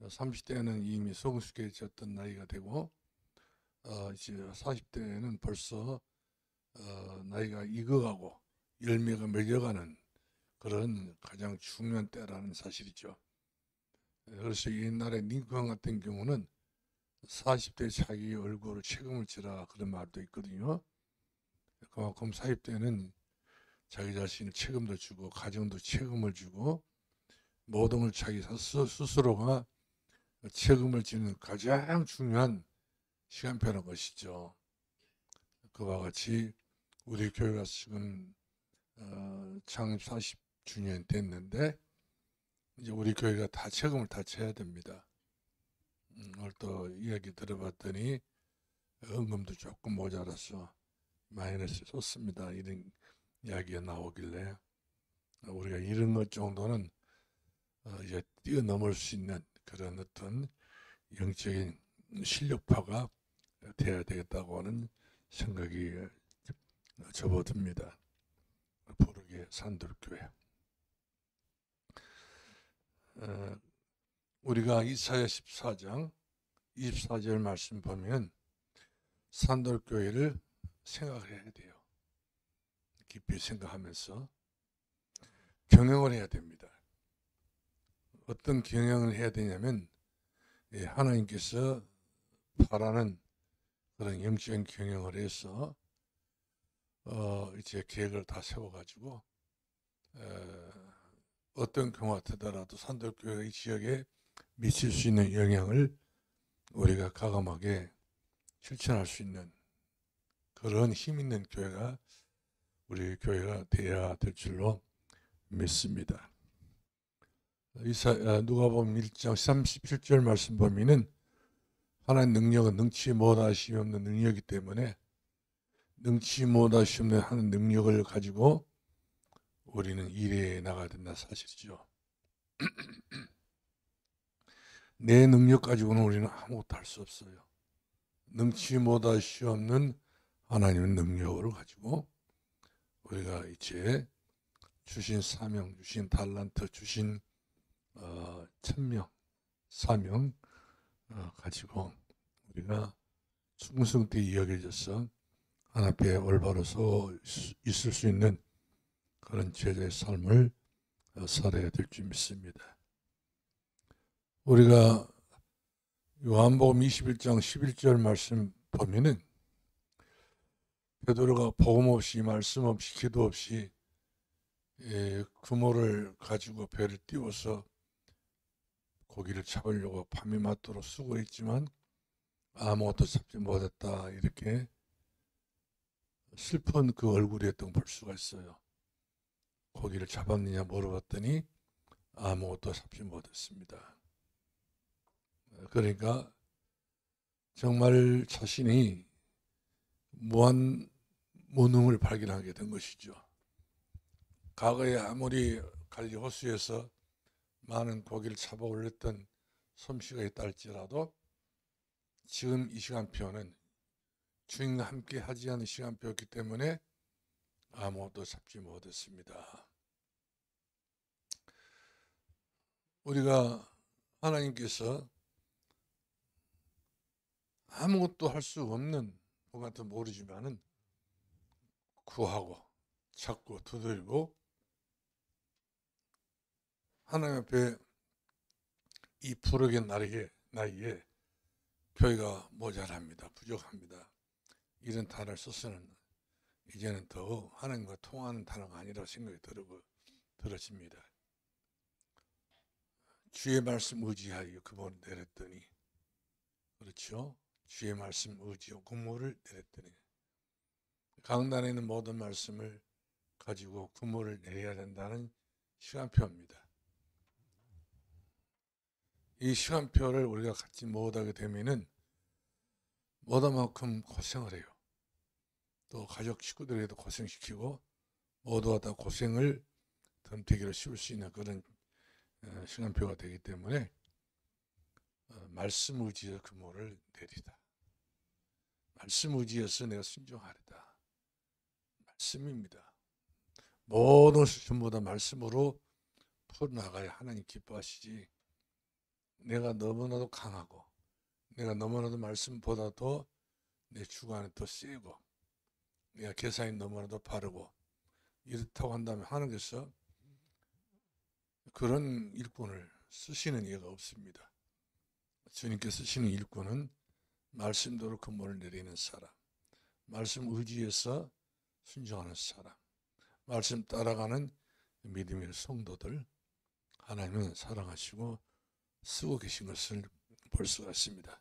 30대는 이미 성숙해졌던 나이가 되고 이제 40대는 벌써 나이가 익어가고 열매가 맺어가는 그런 가장 중요한 때라는 사실이죠. 그래서 옛날에 링컨 같은 경우는 40대 자기 얼굴을 책임을 지라 그런 말도 있거든요. 그만큼 40대는 자기 자신을 책임도 주고 가정도 책임을 주고 모든 걸 자기 스스로가 책임을 지는 가장 중요한 시간표라는 것이죠. 그와 같이 우리 교회가 지금 창립 40주년 됐는데 이제 우리 교회가 다 책임을 다 져야 됩니다. 오늘 또 이야기 들어봤더니 헌금도 조금 모자라서 마이너스 좋습니다. 이런 이야기가 나오길래 우리가 이런 것 정도는 이제 뛰어넘을 수 있는 그런 어떤 영적인 실력파가 돼야 되겠다고 하는 생각이 접어듭니다. 부르게 산돌교회. 우리가 이사야 14장 24절 말씀 보면 산돌교회를 생각을 해야 돼요. 깊이 생각하면서 경영을 해야 됩니다. 어떤 경영을 해야 되냐면 하나님께서 바라는 그런 영적인 경영을 해서 이제 계획을 다 세워가지고 어떤 경우 같더라도 산돌교회 이 지역에 미칠 수 있는 영향을 우리가 과감하게 실천할 수 있는 그런 힘 있는 교회가 우리 교회가 되어야 될 줄로 믿습니다. 누가복음 1장 37절 말씀 보면은 하나님 능력은 능치 못하심이 없는 능력이기 때문에 능치 못하심이 없는 하는 능력을 가지고 우리는 일해 나가야 된다 사실이죠. 내 능력 가지고는 우리는 아무것도 할 수 없어요. 능치 못하시 없는 하나님의 능력을 가지고 우리가 이제 주신 사명, 주신 달란트, 주신 천명, 사명 가지고 우리가 충성되게 여겨져서 하나님 앞에 올바로 서 있을 수 있는 그런 제자의 삶을 살아야 될 줄 믿습니다. 우리가 요한복음 21장 11절 말씀 보면은 베드로가 복음 없이 말씀 없이 기도 없이 그물을 가지고 배를 띄워서 고기를 잡으려고 밤이 맞도록 수고했지만 아무것도 잡지 못했다 이렇게 슬픈 그 얼굴이었던 걸 볼 수가 있어요. 고기를 잡았느냐 물어봤더니 아무것도 잡지 못했습니다. 그러니까 정말 자신이 무한 무능을 발견하게 된 것이죠. 과거에 아무리 갈리 호수에서 많은 고기를 잡아 올렸던 솜씨가 있다 할지라도 지금 이 시간표는 주인과 함께 하지 않은 시간표였기 때문에 아무것도 잡지 못했습니다. 우리가 하나님께서 아무것도 할 수 없는 것 같아 모르지만은 구하고 찾고 두드리고 하나님 앞에 이 부르게 나이에 교회가 모자랍니다. 부족합니다. 이런 단어를 써서는 이제는 더욱 하나님과 통하는 단어가 아니라고 생각이 들어집니다. 주의 말씀 의지하여 그물을 내렸더니 그렇죠. 주의 말씀 의지하고 그물을 내렸더니 강단에 있는 모든 말씀을 가지고 그물을 내려야 된다는 시간표입니다. 이 시간표를 우리가 갖지 못하게 되면은 모두만큼 고생을 해요. 또 가족 식구들에게도 고생시키고 모두가 다 고생을 덤태기로 씌울 수 있는 그런 시간표가 되기 때문에 말씀 의지의 그물을 내리다. 말씀 의지에서 내가 순종하리다. 말씀입니다. 모든 것을 전부 다 말씀으로 풀어나가야 하나님 기뻐하시지. 내가 너무나도 강하고 내가 너무나도 말씀보다도 내 주관이 더 세고 내가 계산이 너무나도 바르고 이렇다고 한다면 하나님께서 그런 일꾼을 쓰시는 예가 없습니다. 주님께서 쓰시는 일꾼은 말씀대로 근본을 내리는 사람, 말씀 의지해서 순종하는 사람, 말씀 따라가는 믿음의 성도들, 하나님은 사랑하시고 쓰고 계신 것을 볼 수가 있습니다.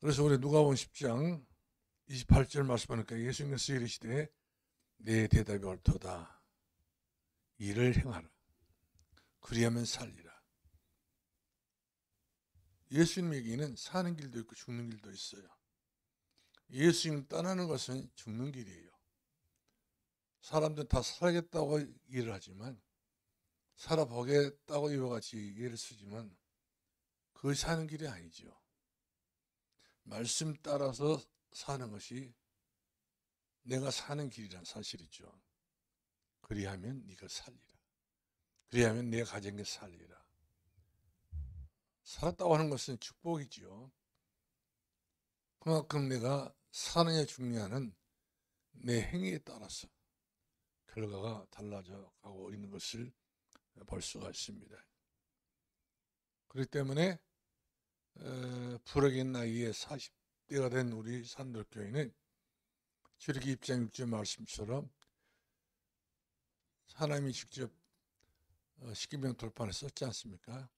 그래서 우리 누가복음 10장 28절 말씀하니까 예수님께서 이르시되 내 대답이 옳도다. 이를 행하라. 그리하면 살리라. 예수님에게는 사는 길도 있고 죽는 길도 있어요. 예수님 떠나는 것은 죽는 길이에요. 사람들은 다 살아겠다고 일을 하지만 살아보겠다고 이와 같이 예를 쓰지만 그것이 사는 길이 아니죠. 말씀 따라서 사는 것이 내가 사는 길이란 사실이죠. 그리하면 네가 살리라. 그리하면 내 가정에 살리라. 살았다고 하는 것은 축복이죠. 그만큼 내가 사느냐 죽느냐는 내 행위에 따라서 결과가 달라져 가고 있는 것을 볼 수가 있습니다. 그렇기 때문에 부르긴 나이에 40대가 된 우리 산돌교회는 출애굽기 2장 6절 말씀처럼 하나님이 직접 십계명 돌판에 썼지 않습니까?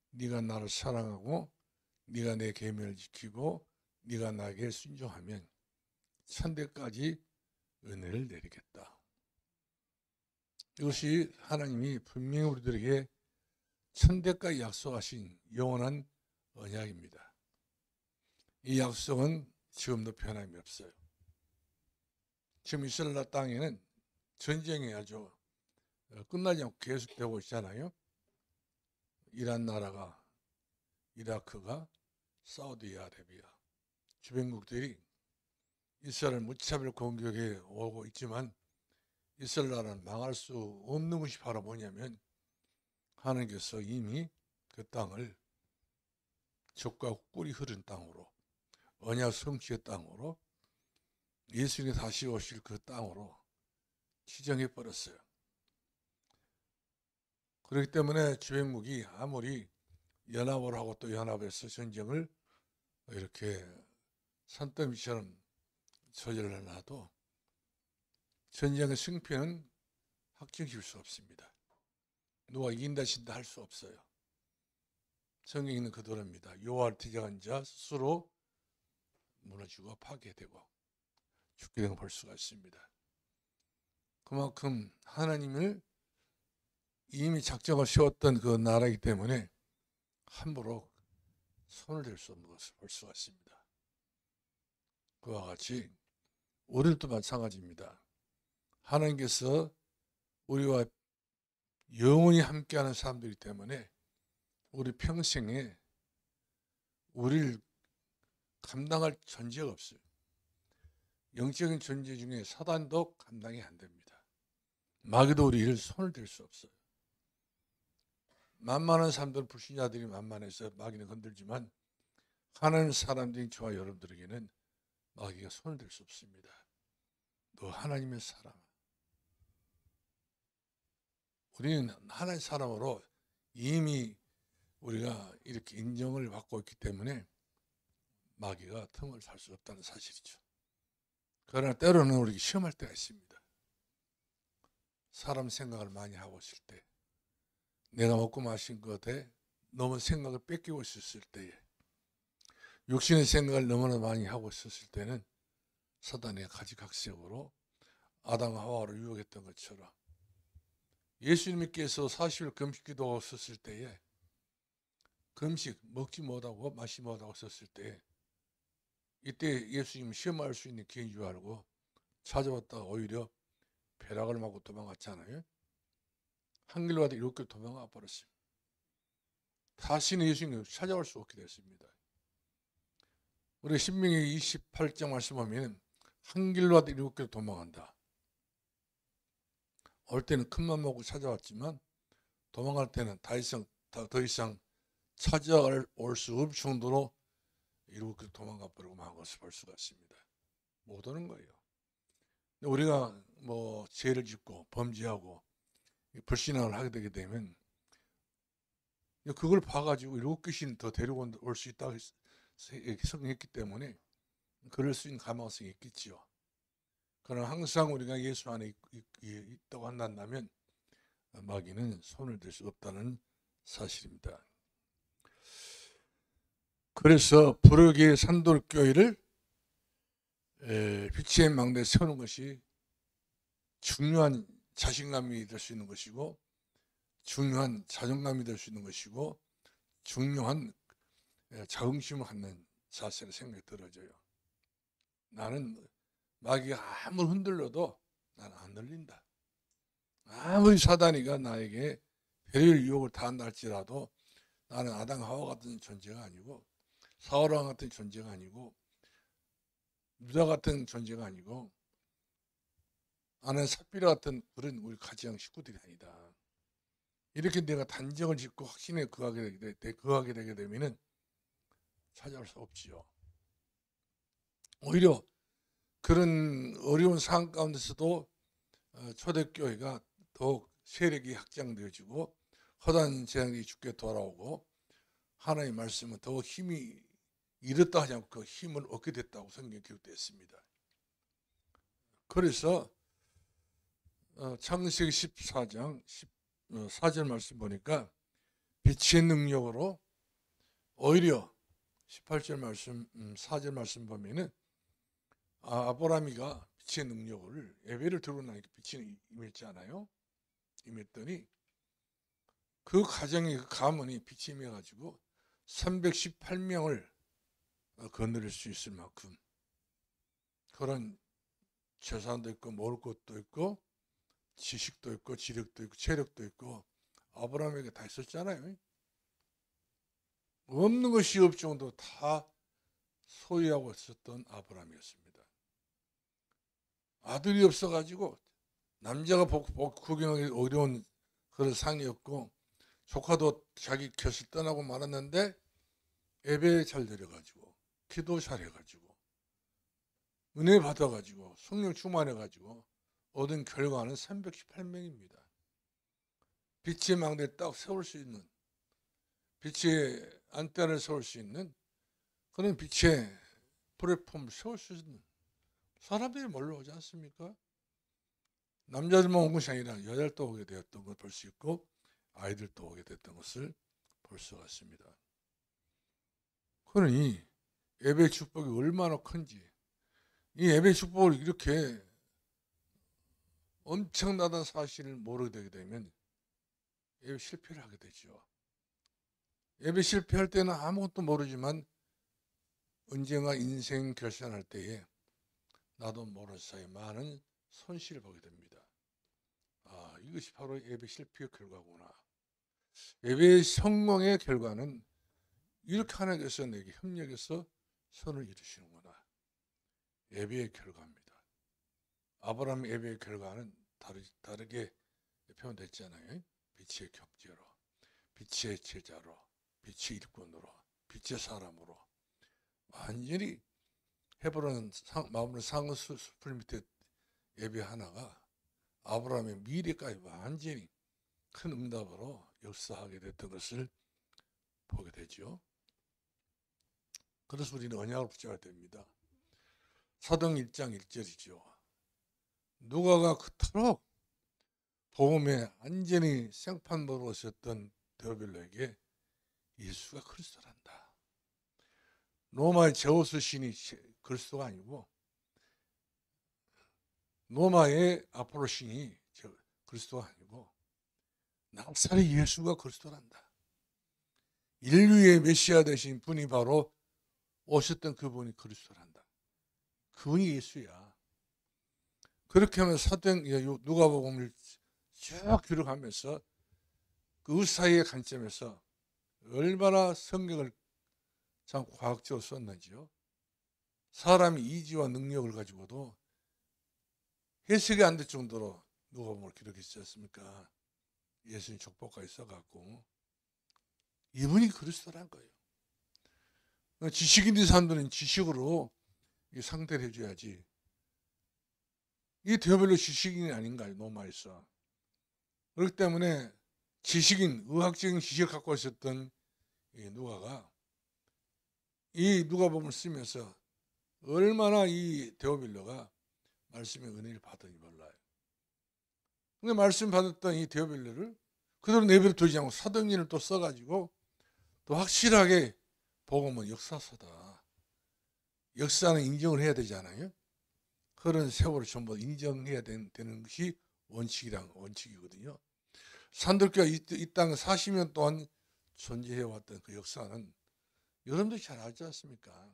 네가 나를 사랑하고 네가 내 계명을 지키고 네가 나에게 순종하면 천대까지 은혜를 내리겠다. 이것이 하나님이 분명히 우리들에게 천대까지 약속하신 영원한 언약입니다. 이 약속은 지금도 변함이 없어요. 지금 이스라엘 땅에는 전쟁이 아주 끝나지 않고 계속되고 있잖아요. 이란 나라가, 이라크가, 사우디아라비아 주변국들이 이스라엘을 무차별 공격해 오고 있지만 이스라엘 나라는 망할 수 없는 것이 바로 뭐냐면 하나님께서 이미 그 땅을 적과 꿀이 흐른 땅으로 언약 성취의 땅으로 예수님이 다시 오실 그 땅으로 지정해 버렸어요. 그렇기 때문에 주변국이 아무리 연합을 하고 또 연합해서 전쟁을 이렇게 산더미처럼 저질러 놔도 전쟁의 승패는 확정질 수 없습니다. 누가 이긴다 진다 할 수 없어요. 성경에 있는 그대로입니다. 여호와를 대적한 자 스스로 무너지고 파괴되고 죽게 된 걸 볼 수가 있습니다. 그만큼 하나님을 이미 작정을 세웠던 그 나라이기 때문에 함부로 손을 댈 수 없는 것을 볼 수가 있습니다. 그와 같이 우리도 마찬가지입니다. 하나님께서 우리와 영원히 함께하는 사람들이기 때문에 우리 평생에 우리를 감당할 존재가 없어요. 영적인 존재 중에 사단도 감당이 안 됩니다. 마귀도 우리를 손을 댈 수 없어요. 만만한 사람들은 불신자들이 만만해서 마귀는 건들지만 하나님 사람들인 저와 여러분들에게는 마귀가 손을 댈 수 없습니다. 너 하나님의 사람. 우리는 하나님의 사람으로 이미 우리가 이렇게 인정을 받고 있기 때문에 마귀가 틈을 살 수 없다는 사실이죠. 그러나 때로는 우리가 시험할 때가 있습니다. 사람 생각을 많이 하고 있을 때, 내가 먹고 마신 것에 너무 생각을 뺏기고 있었을 때에, 육신의 생각을 너무나 많이 하고 있었을 때는 사단의 가지각색으로 아담과 하와를 유혹했던 것처럼 예수님께서 40일 금식 기도하고 있었을 때에 금식 먹지 못하고 마시지 못하고 있었을 때 이때 예수님은 시험할 수 있는 기회인 줄 알고 찾아왔다가 오히려 벼락을 맞고 도망갔잖아요. 한 길로 가다 7길 도망가 버렸습니다. 다시는 예수님을 찾아올 수 없게 됐습니다. 우리 신명기 28장 말씀하면 한 길로 가다 7길 도망간다. 올 때는 큰맘 먹고 찾아왔지만 도망갈 때는 다 이상 더 이상 찾아올 수 없을 정도로 이렇게 도망가 버리고 만 것을 볼 수가 있습니다. 못 오는 거예요. 우리가 뭐 죄를 짓고 범죄하고 불신앙을 하게 되게 되면 그걸 봐가지고 일곱 귀신 더 데리고 올 수 있다고 성했기 때문에 그럴 수 있는 가능성이 있겠지요. 그러나 항상 우리가 예수 안에 있다고 한다면 마귀는 손을 댈 수 없다는 사실입니다. 그래서 부르기의 산돌교회를 빛의 망대에 세우는 것이 중요한 자신감이 될 수 있는 것이고 중요한 자존감이 될 수 있는 것이고 중요한 자긍심을 갖는 자세로 생각이 들어져요. 나는 마귀가 아무리 흔들려도 나는 안 흔들린다. 아무리 사단이가 나에게 별의 유혹을 다한다 할지라도 나는 아담 하와 같은 존재가 아니고 사울왕 같은 존재가 아니고 유다 같은 존재가 아니고 나는 삽비라 같은 그런 우리 가정 식구들이 아니다. 이렇게 내가 단정을 짓고 확신에 거하게 되게 되면은 찾아올 수 없지요. 오히려 그런 어려운 상황 가운데서도 초대교회가 더욱 세력이 확장되어지고 허단 재앙이 주께 돌아오고 하나님의 말씀은 더욱 힘이 잃었다 하지 않고 그 힘을 얻게 됐다고 성경에 기록되어 있습니다. 그래서 창세기 14장 4절 말씀 보니까 빛의 능력으로 오히려 18절 말씀 4절 말씀 보면은 아브라함이가 빛의 능력을 예배를 들고 나니까 빛이 임했지 않아요? 임했더니 그 가정의 그 가문이 빛이 임해가지고 318명을 거느릴 수 있을 만큼 그런 재산도 있고 먹을 것도 있고 지식도 있고 지력도 있고 체력도 있고 아브라함에게 다 있었잖아요. 없는 것이 없을 정도 다 소유하고 있었던 아브라함이었습니다. 아들이 없어가지고 남자가 구경하기 어려운 그런 상이었고 조카도 자기 곁을 떠나고 말았는데 예배 잘 드려가지고 기도 잘해가지고 은혜 받아가지고 성령 충만해가지고 얻은 결과는 318명입니다. 빛의 망대에 딱 세울 수 있는 빛의 안대를 세울 수 있는 그런 빛의 플랫폼을 세울 수 있는 사람들이 몰려오지 않습니까? 남자들만 온 것이 아니라 여자들도 오게 되었던 걸 볼 수 있고 아이들도 오게 됐던 것을 볼 수가 있습니다. 그러니 예배 축복이 얼마나 큰지 이 예배 축복을 이렇게 엄청나다는 사실을 모르게 되게 되면 예배 실패를 하게 되죠. 예배 실패할 때는 아무것도 모르지만 언젠가 인생 결산할 때에 나도 모르는 사이에 많은 손실을 보게 됩니다. 이것이 바로 예배 실패의 결과구나. 예배의 성공의 결과는 이렇게 하나님께서 내게 협력해서 선을 이루시는구나. 예배의 결과입니다. 아브라함 예배의 결과는 다르게 표현됐잖아요. 빛의 격제로, 빛의 제자로, 빛의 일꾼으로, 빛의 사람으로 완전히 헤브론 마음으로 상은 숲을 밑에 예배 하나가 아브라함의 미래까지 완전히 큰 응답으로 역사하게 됐던 것을 보게 되죠. 그래서 우리는 언약을 붙잡아야 됩니다. 사도행 1장 1절이죠. 누가가 그토록 복음에 완전히 생판으로 오셨던 데오빌로에게 예수가 그리스도란다. 로마의 제우스 신이 그리스도가 아니고 로마의 아폴로 신이 그리스도가 아니고 나사렛 예수가 그리스도란다. 인류의 메시아 되신 분이 바로 오셨던 그분이 그리스도란다. 그분이 예수야. 그렇게 하면 사도행 누가복음을 쭉 들어가면서 그 사이의 관점에서 얼마나 성경을 참 과학적으로 썼는지요. 사람이 이지와 능력을 가지고도 해석이 안 될 정도로 누가복음을 기록했지 않습니까? 예수님 족보가 있어갖고 이분이 그리스도란 거예요. 지식 있는 사람들은 지식으로 상대를 해줘야지. 이 디오벨로 지식인이 아닌가요? 로마에서. 그렇기 때문에 지식인, 의학적인 지식을 갖고 있었던 이 누가가 이 누가복음을 쓰면서 얼마나 이 데오빌로가 말씀의 은혜를 받았는지 몰라요. 근데 말씀 받았던 이 데오빌로를 그대로 내버려 두지 않고 사도행전을 또 써가지고 또 확실하게 복음은 역사서다. 역사는 인정을 해야 되잖아요. 그런 세월을 전부 인정해야 되는 것이 원칙이거든요. 산들교가 이 땅 40년 동안 존재해왔던 그 역사는 여러분들이 잘 알지 않습니까?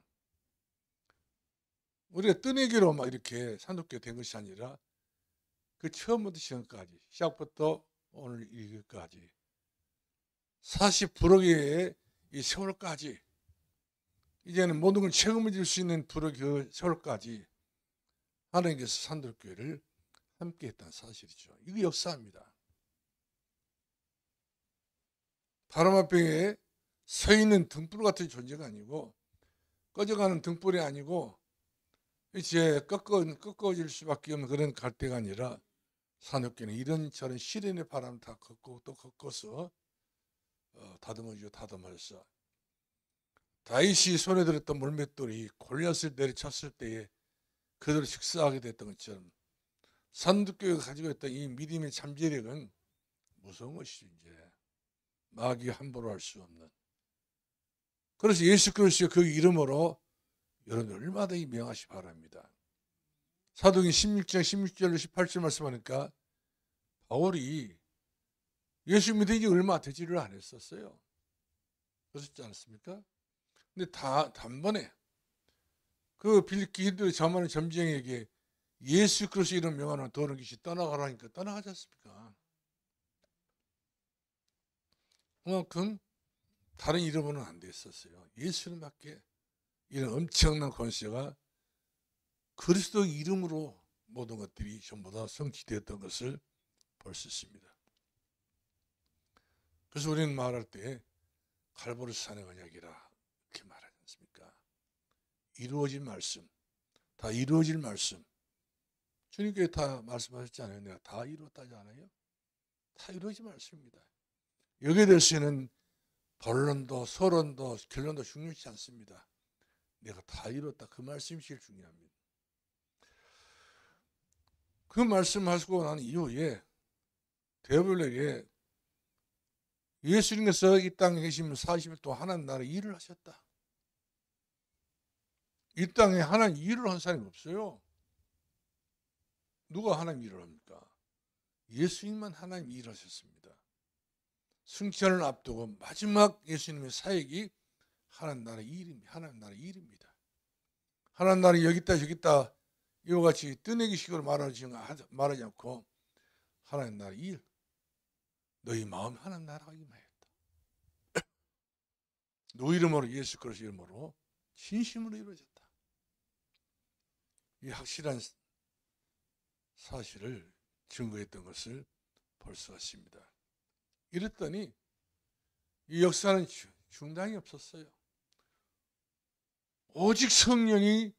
우리가 뜨내기로 막 이렇게 산들교가 된 것이 아니라 그 처음부터 지금까지, 시작부터 오늘 이기까지 40불억의 이 세월까지 이제는 모든 걸 책임을 질 수 있는 불억의 그 세월까지 하나님께서 산들교회를 함께 했다는 사실이죠. 이게 역사입니다. 바람 앞에 서 있는 등불 같은 존재가 아니고 꺼져가는 등불이 아니고 이제 꺾어질 수밖에 없는 그런 갈대가 아니라 산업계는 이런저런 시련의 바람 다 걷고 또 걷고서 다듬어서 다윗이 손에 들었던 물맷돌이 골리앗을 내리쳤을 때에 그들을 직사하게 됐던 것처럼 산들교회가 가지고 있던 이 믿음의 잠재력은 무서운 것이죠. 이제 마귀 함부로 할 수 없는. 그래서 예수 그리스도의 그 이름으로 여러분 얼마나 명하시 바랍니다. 사도행 16장 16절로 18절 말씀하니까 바울이 예수 믿은 지 얼마 되지를 않았었어요. 그렇지 않습니까? 근데 단번에 그 빌립기인들의 저만한 점쟁이에게 예수 그리스도 이름 명하는 더러운 귀신이 떠나가라니까 떠나가지 않습니까? 그만큼 다른 이름으로는 안 됐었어요. 예수님밖에 이런 엄청난 권세가 그리스도 이름으로 모든 것들이 전부 다 성취되었던 것을 볼 수 있습니다. 그래서 우리는 말할 때 갈보리 산의 언약이라 이렇게 말하지 않습니까? 이루어진 말씀, 다 이루어질 말씀. 주님께 다 말씀하셨지 않아요? 내가 다 이루었다지 않아요? 다 이루어진 말씀입니다. 여기에 대해서는 본론도 서론도 결론도 중요치 않습니다. 내가 다 이뤘다. 그 말씀이 제일 중요합니다. 그 말씀하시고 난 이후에 데오빌로에게 예수님께서 이 땅에 계시면 40일 동안 하나님 나라의 일을 하셨다. 이 땅에 하나님 일을 한 사람이 없어요. 누가 하나님 일을 합니까? 예수님만 하나님 일을 하셨습니다. 승천을 앞두고 마지막 예수님의 사역이 하나님 나라의 일입니다. 하나님 나라의 일입니다. 하나님 나라에 여기 있다 저기 있다 이와 같이 뜨내기식으로 말하지 않고 하나님 나라의 일, 너희 마음 하나님 나라가 임하였다. 누구 이름으로? 예수 그리스도 이름으로 진심으로 이루어졌다. 이 확실한 사실을 증거했던 것을 볼 수가 있습니다. 이랬더니 이 역사는 중단이 없었어요. 오직 성령이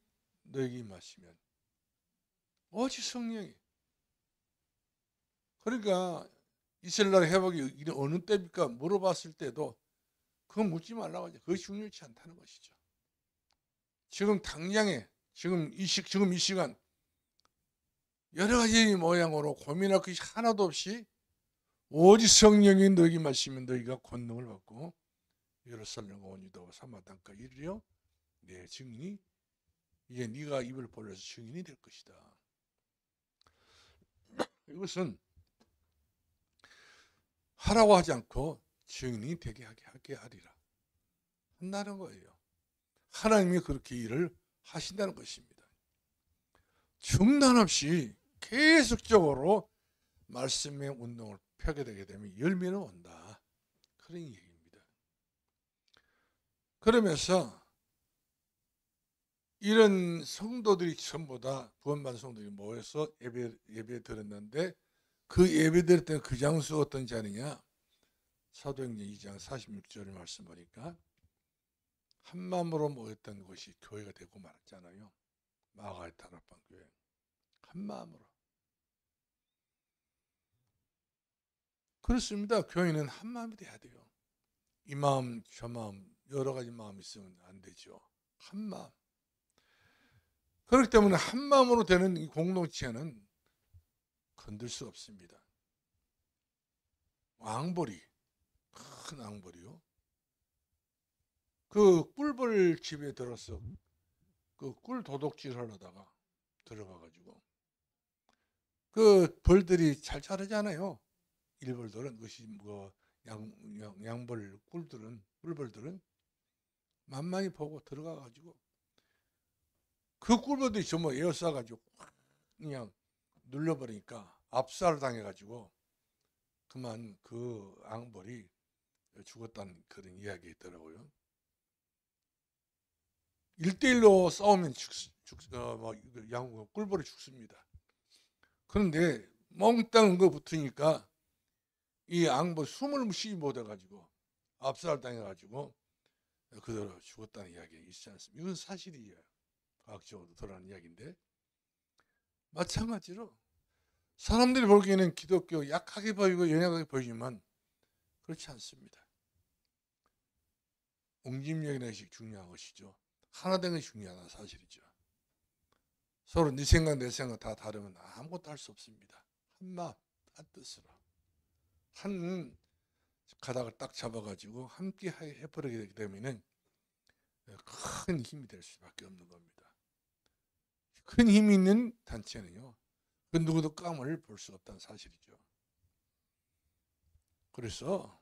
너에게 임하시면, 오직 성령이. 그러니까 이스라엘 나라 회복이 어느 때입니까? 물어봤을 때도 그거 묻지 말라고 하죠. 그것이 중요치 않다는 것이죠. 지금 당장에 지금 이 시간 여러 가지 모양으로 고민할 것이 하나도 없이 오직 성령이 너에게 임하시면 너희가 권능을 받고 예루살렘과 온 유다와 사마리아 땅까지 이르려 내 증인이, 이제 네가 입을 벌려서 증인이 될 것이다. 이것은 하라고 하지 않고 증인이 되게 하게 하리라 한다는 거예요. 하나님이 그렇게 일을 하신다는 것입니다. 중단 없이 계속적으로 말씀의 운동을 펴게 되게 되면 열매는 온다. 그런 얘기입니다. 그러면서 이런 성도들이 전부 다 구원받은 성도들이 모여서 예배 드렸는데 그 예배 드렸던 그 장소가 어떤 자리냐? 사도행전 2장 46절 말씀 보니까 한 마음으로 모였던 것이 교회가 되고 말았잖아요. 마가의 다락방 교회. 한 마음으로. 그렇습니다. 교회는 한 마음이 돼야 돼요. 이 마음 저 마음 여러 가지 마음이 있으면 안 되죠. 한 마음. 그렇기 때문에 한 마음으로 되는 이 공동체는 건들 수 없습니다. 앙벌이, 큰 앙벌이요. 그 꿀벌 집에 들어서 그 꿀 도둑질 하려다가 들어가가지고 그 벌들이 잘 자르잖아요. 일벌들은 그것이 뭐 양벌 꿀벌들은 만만히 보고 들어가가지고 그 꿀벌들이 전부 에어싸가지고 그냥 눌러버리니까 압살 당해가지고 그만 그 앙벌이 죽었다는 그런 이야기 있더라고요. 1대1로 싸우면 꿀벌이 죽습니다. 그런데 멍땅 거 붙으니까 이 앙벌 숨을 쉬지 못해가지고 압살 당해가지고 그대로 죽었다는 이야기 있지 않습니까? 이건 사실이에요. 과학적으로 드러난 이야기인데 마찬가지로 사람들이 보기에는 기독교 약하게 보이고 연약하게 보이지만 그렇지 않습니다. 옹심력이라는 것이 중요한 것이죠. 하나 되는 것이 중요한 사실이죠. 서로 네 생각 내 생각 다 다르면 아무것도 할 수 없습니다. 한 마음 한 뜻으로 한 가닥을 딱 잡아가지고 함께 해버리게 되기 때문에 큰 힘이 될 수밖에 없는 겁니다. 큰 힘이 있는 단체는요. 그 누구도 깜을 볼 수 없다는 사실이죠. 그래서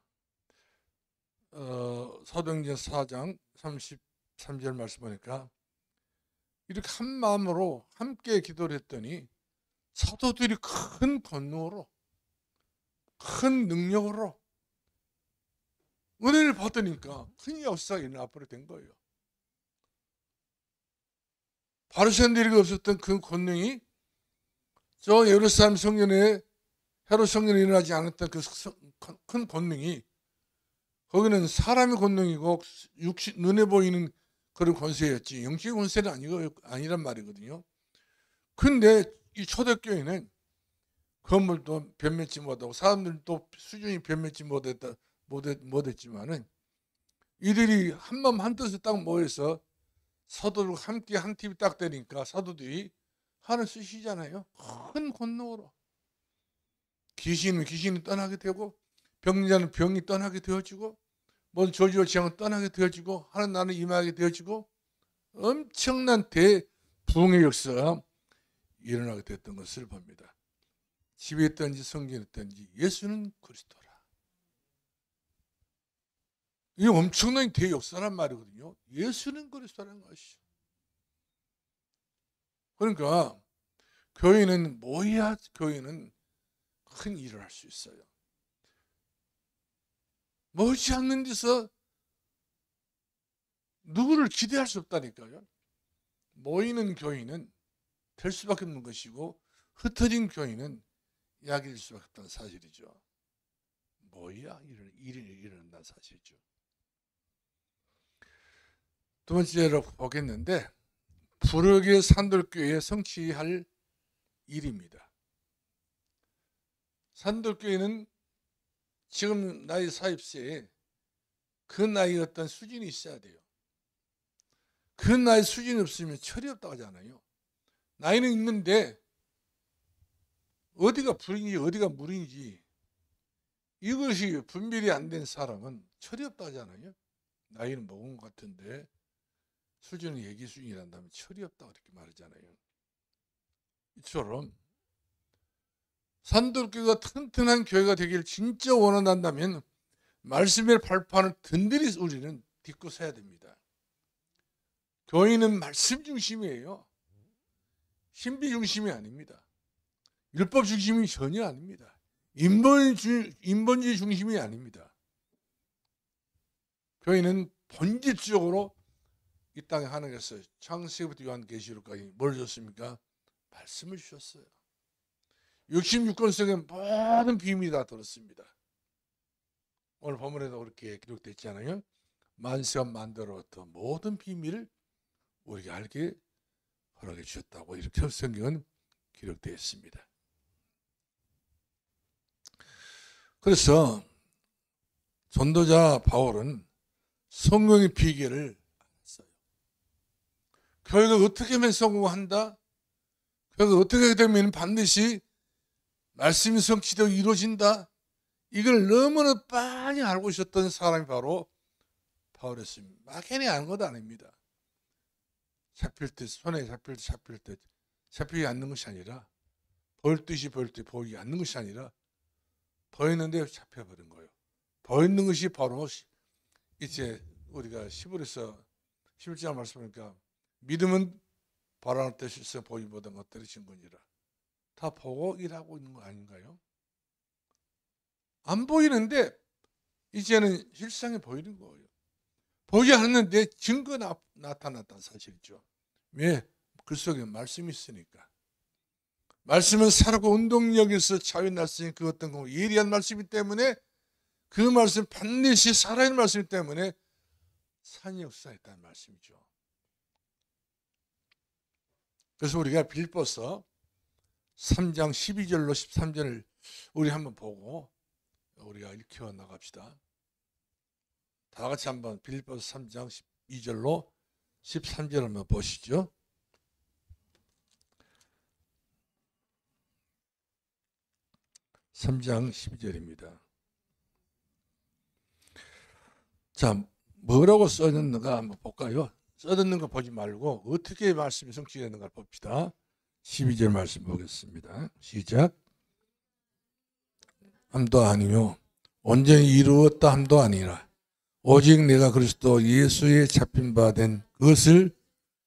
사도행전 4장 33절 말씀 보니까 이렇게 한 마음으로 함께 기도를 했더니 사도들이 큰 권능으로 큰 능력으로 은혜를 받으니까 큰 역사가 일어나버려 된 거예요. 바리새인들에게 없었던 그 권능이 저 예루살렘 성전에 헤롯 성전에 일어나지 않았던 그 큰 권능이 거기는 사람의 권능이고 눈에 보이는 그런 권세였지 영적인 권세는 아니란 말이거든요. 근데 이 초대교회는 건물도 변맺지 못하고 사람들도 수준이 변맺지 못했지만은 이들이 한마음 한뜻에 딱 모여서 사도들과 함께 한 팀이 딱 되니까 사도들이 하늘 쓰시잖아요. 큰 권능으로 귀신은 귀신이 떠나게 되고 병자는 병이 떠나게 되어지고 모든 저주와 재앙은 떠나게 되어지고 하나님 나라는 임하게 되어지고 엄청난 대부흥의 역사가 일어나게 됐던 것을 봅니다. 집에 있든지 성전에 있든지 예수는 그리스도라. 이게 엄청난 대역사란 말이거든요. 예수는 그리스도라는 것이죠. 그러니까 교회는 모여야 교회는 큰 일을 할 수 있어요. 모이지 않는 데서 누구를 기대할 수 없다니까요. 모이는 교회는 될 수밖에 없는 것이고 흩어진 교회는 약일 수밖에 없다는 사실이죠. 모여야 일이 일어난다는 사실이죠. 두 번째로 보겠는데 부르게 산돌교회에 성취할 일입니다. 산돌교회는 지금 나이 40세에 그 나이의 어떤 수준이 있어야 돼요. 그 나이 수준이 없으면 철이 없다고 하잖아요. 나이는 있는데 어디가 불인지 어디가 물인지 이것이 분별이 안 된 사람은 철이 없다고 하잖아요. 나이는 먹은 것 같은데 수준은 예기 수준이란다면 철이 없다고 이렇게 말하잖아요. 이처럼 산돌교회가 튼튼한 교회가 되기를 진짜 원한다면 말씀을 발표하는 든든히 우리는 딛고 서야 됩니다. 교회는 말씀 중심이에요. 신비 중심이 아닙니다. 율법 중심이 전혀 아닙니다. 인본주의 중심이 아닙니다. 교회는 본질적으로 이 땅에 하나님께서 창세기부터 요한계시록까지 뭘 줬습니까? 말씀을 주셨어요. 66권 속에 모든 비밀이 다 들었습니다. 오늘 본문에도 그렇게 기록되어 있잖아요. 만세가 만들었던 모든 비밀을 우리가 알게 허락해 주셨다고 이렇게 성경은 기록되어 있습니다. 그래서 전도자 바울은 성령의 비결을 알았어요. 교회가 어떻게 하면 성공한다? 교회가 어떻게 되면 반드시 말씀이 성취되고 이루어진다? 이걸 너무나 빤히 알고 있었던 사람이 바로 바울이었습니다. 막연히 아는 것도 아닙니다. 잡힐 때, 손에 잡힐 때 잡히지 않는 것이 아니라 보일 듯이 보이지 않는 것이 아니라 보이는데 잡혀버린 거예요. 보이는 것이 바로 이제 우리가 시브리서 11장 말씀하니까 믿음은 바라는 뜻에서 보이 모든 것들이 증거니라. 다 보고 일하고 있는 거 아닌가요? 안 보이는데 이제는 실상이 보이는 거예요. 보이지 않는데 증거가 나타났다는 사실이죠. 왜? 그 속에 말씀이 있으니까. 말씀은 살고 운동력에서 자유났으니 그 어떤 거 예리한 말씀이기 때문에 그 말씀 반드시 살아있는 말씀이기 때문에 산이 역사했다는 말씀이죠. 그래서 우리가 빌립보서 3장 12절로 13절을 우리 한번 보고 우리가 읽혀 나갑시다. 다 같이 한번 빌립보서 3장 12절로 13절 한번 보시죠. (3장 12절입니다) 자, 뭐라고 써있는가 한번 볼까요? 써있는 거 보지 말고 어떻게 말씀이 성취되는가 봅시다. 12절 말씀 보겠습니다. 시작. 함도 아니요 온전히 이루었다 함도 아니라 오직 내가 그리스도 예수에 잡힌 바 된 그것을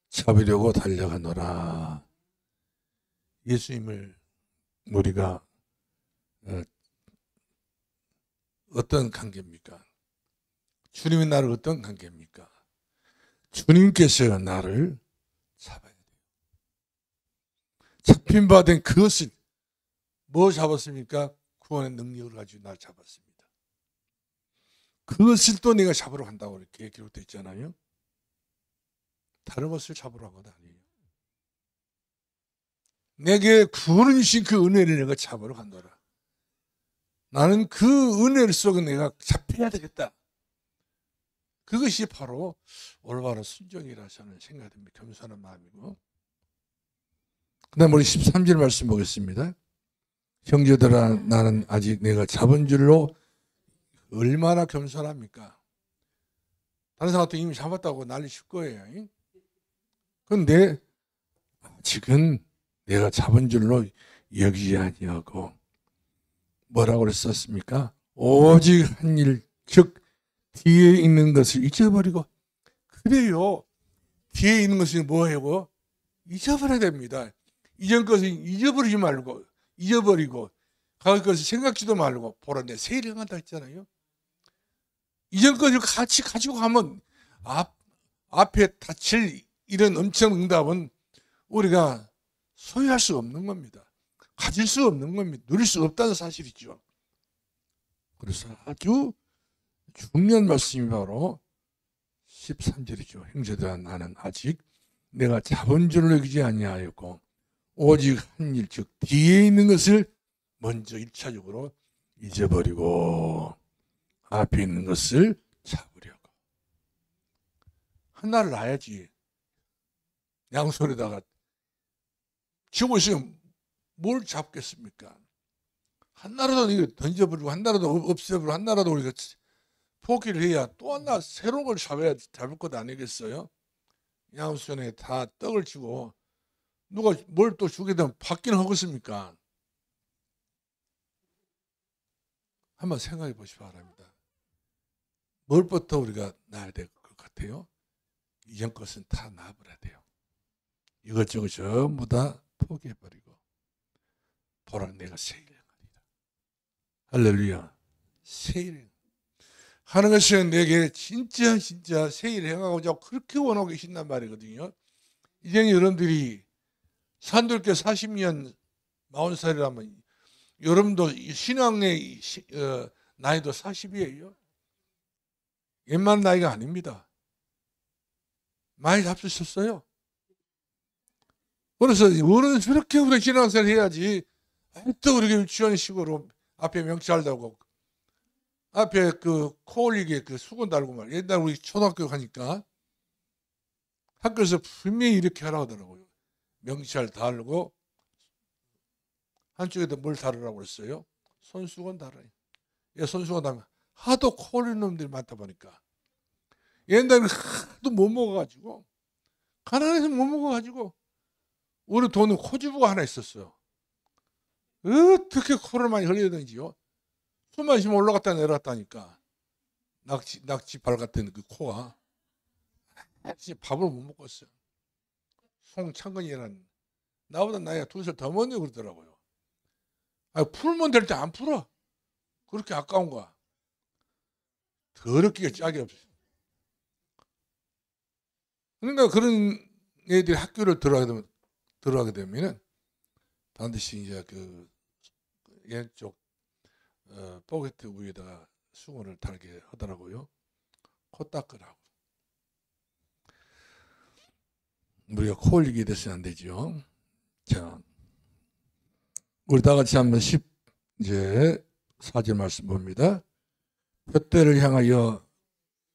잡으려고 달려가노라. 예수님을 우리가 어떤 관계입니까? 주님이 나를 어떤 관계입니까? 주님께서 나를 잡아야 돼요. 잡힌 바 된 그것을 뭐 잡았습니까? 구원의 능력을 가지고 나를 잡았습니다. 그것을 또 내가 잡으러 간다고 이렇게 기록되어 있잖아요. 다른 것을 잡으러 간 건 아니에요. 내게 구원을 주신 그 은혜를 내가 잡으러 간다라. 나는 그 은혜 속에 내가 잡혀야 되겠다. 그것이 바로 올바른 순종이라 저는 생각됩니다. 겸손한 마음이고. 그 다음 우리 13절 말씀 보겠습니다. 형제들아 나는 아직 내가 잡은 줄로 얼마나 겸손합니까? 다른 사람 같은 이미 잡았다고 난리칠 거예요. 그런데 아직은 내가 잡은 줄로 여기지 아니하고 뭐라고 그랬었습니까? 오직 한 일, 즉 뒤에 있는 것을 잊어버리고. 그래요. 뒤에 있는 것을 뭐하고? 잊어버려야 됩니다. 이전 것을 잊어버리지 말고 잊어버리고 과거 것을 생각지도 말고 보라 내 새 일을 행한다 했잖아요. 이전 것을 같이 가지고 가면 앞에 닥칠 이런 엄청 응답은 우리가 소유할 수 없는 겁니다. 가질 수 없는 겁니다. 누릴 수 없다는 사실이죠. 그래서 아주 중요한 말씀이 바로 13절이죠. 형제들아 나는 아직 내가 잡은 줄로 여기지 아니하였고 오직 한 일, 즉 뒤에 있는 것을 먼저 1차적으로 잊어버리고 앞에 있는 것을 잡으려고. 하나를 놔야지. 양손에다가 쥐고 있으면 뭘 잡겠습니까? 하나라도 이거 던져버리고 하나라도 없애버리고 하나라도 우리가 포기를 해야 또 하나 새로운 걸 잡을 것 아니겠어요? 양손에 다 떡을 쥐고 누가 뭘 또 주게 되면 받기는 하겠습니까? 한번 생각해 보시기 바랍니다. 뭘부터 우리가 놔야 될 것 같아요? 이전 것은 다 놔버려야 돼요. 이것저것 전부 다 포기해버리고 보라 내가 새 일을 하리라. 할렐루야. 새 일. 하나님께서 내게 진짜 새 일을 행하고자 그렇게 원하고 계신단 말이거든요. 이제 여러분들이 산돌교 40년 40살이라면 여러분도 신앙의 나이도 40이에요. 웬만한 나이가 아닙니다. 많이 잡수셨어요. 그래서 어른 저렇게 우리 신앙생활 해야지. 또 우리가 유치원식으로 앞에 명찰 달고 앞에 그 코 올리게 그 수건 달고 말. 옛날 우리 초등학교 가니까 학교에서 분명히 이렇게 하라고 하더라고요. 명찰 달고 한쪽에다 뭘 달으라고 그랬어요? 손수건 달아요. 예, 손수건 달면 하도 코 올리는 놈들이 많다 보니까 옛날에는 하도 못 먹어가지고 가난해서 못 먹어가지고 우리 돈은 코주부가 하나 있었어요. 어떻게 코를 많이 흘리던지요. 숨 마시면 올라갔다 내려갔다니까. 낙지발 같은 그 코가. 진짜 밥을 못 먹었어요. 송창근이라는 나보다 나이가 2살 더 먼저 그러더라고요. 풀면 될 때 안 풀어. 그렇게 아까운 거야. 더럽게 짝이 없어요. 그러니까 그런 애들이 학교를 들어가게 되면은 반드시 이제 그 왼쪽 포켓 위에다가 수건을 달게 하더라고요. 코 닦으라고. 우리가 코 흘리게 돼서는 안 되죠. 자, 우리 다 같이 한번 이제 4절 말씀 봅니다. 푯대를 향하여